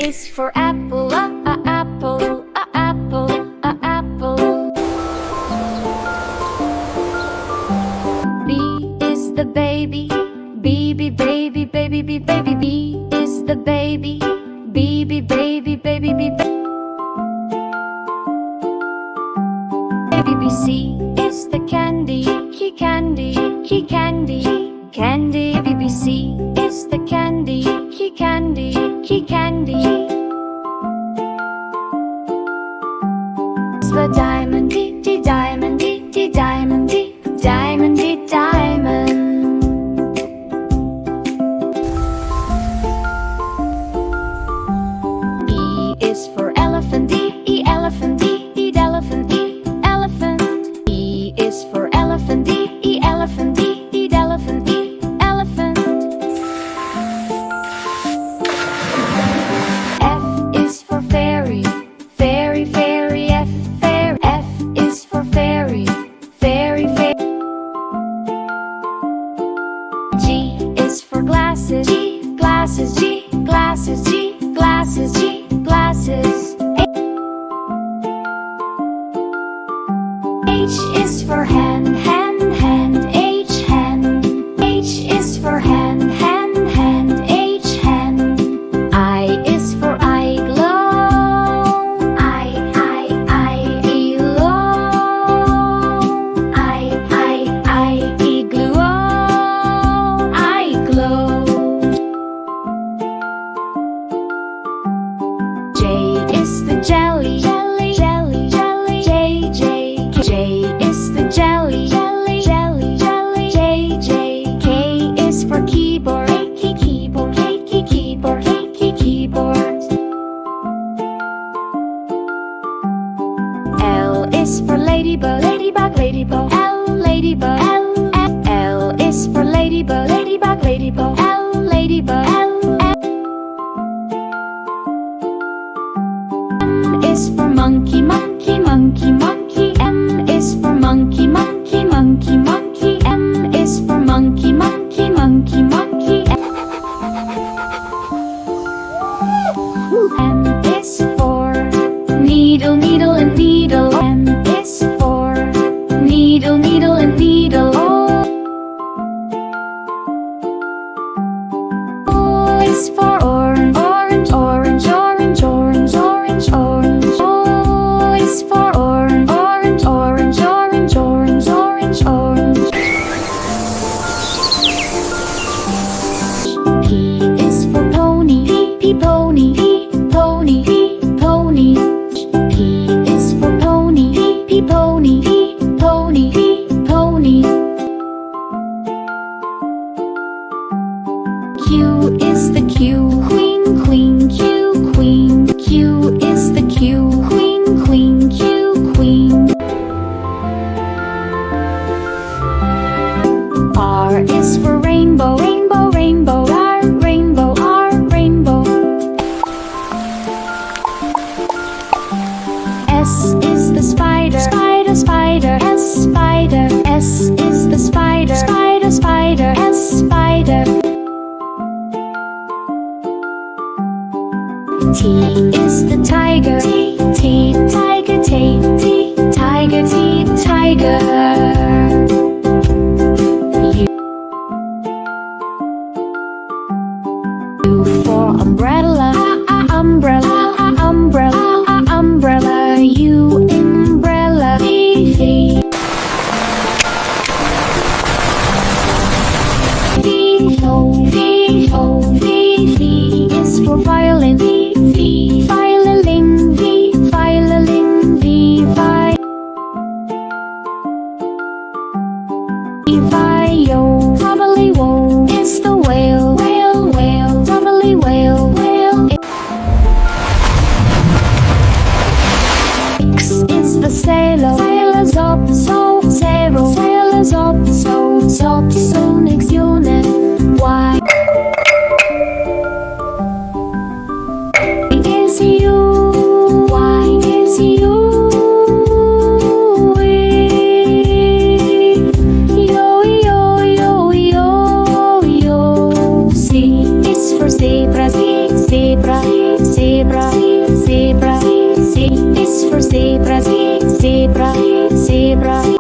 is for apple, apple, apple, apple. B is the baby, baby, baby, baby, baby, baby. B is the baby, baby, baby, baby, baby. Baby. C is the candy, candy, candy, candy. Baby. C is the candy, candy, candy. It's the diamond, diamond, diamond, diamond, diamond. E is for elephant, elephant, elephant, elephant. E is for elephant, elephant, elephant, elephant. F is for fairy, fairy, fairy. F, fairy. F is for fairy, fairy, fairy. G is for glasses, glasses, glasses, glasses, glasses. H is for hand, hand, hand. H, hand. H is for hand, hand, hand. H, hand. I is for eye glow, I, glow. I, glow, I glow. J is the jelly, jelly, jelly, jelly. J is the jelly, jelly, jelly, jelly. J. K is for keyboard, keyboard, keyboard, keyboard. L is for ladybug, ladybug, ladybug. L, ladybug. L is for ladybug, ladybug, ladybug. L, ladybug. M is for monkey, monkey, monkey, monkey. M is for monkey, monkey, monkey, monkey. M is for monkey, monkey, monkey, monkey. N is for needle, needle, and needle. N is for needle, needle, and needle. O is for orange, orange, orange, orange, orange, orange, orange. O is for orange, orange, orange, orange, orange, orange, orange. P is for pony, pony, pony, pony. P is for pony, pony, pony, pony. Q is the Q, queen, queen, Q, queen. Q is the Q, queen, queen, Q, queen. R is for rainbow, rainbow, rainbow. R, rainbow, R, rainbow. S is the spider, spider, spider. S, spider. S is the spider, spider, spider. S, spider. T is the tiger, T, tiger, T, tiger, T, tiger. U for umbrella, umbrella, umbrella, umbrella. U, umbrella, V. V, O, V, O, V. V is for violin, V, violin, V, violin, V, vi. Vio, probably woe is the whale, whale, whale, probably whale, whale. X is the sailor, sailors up, so, zero, sailors up, so, Phonics unit. Y is you, Y is you. Yo, yo, yo, yo, yo. C is for zebra, zebra, zebra. zebra. Z is for zebra. Zebra, zebra.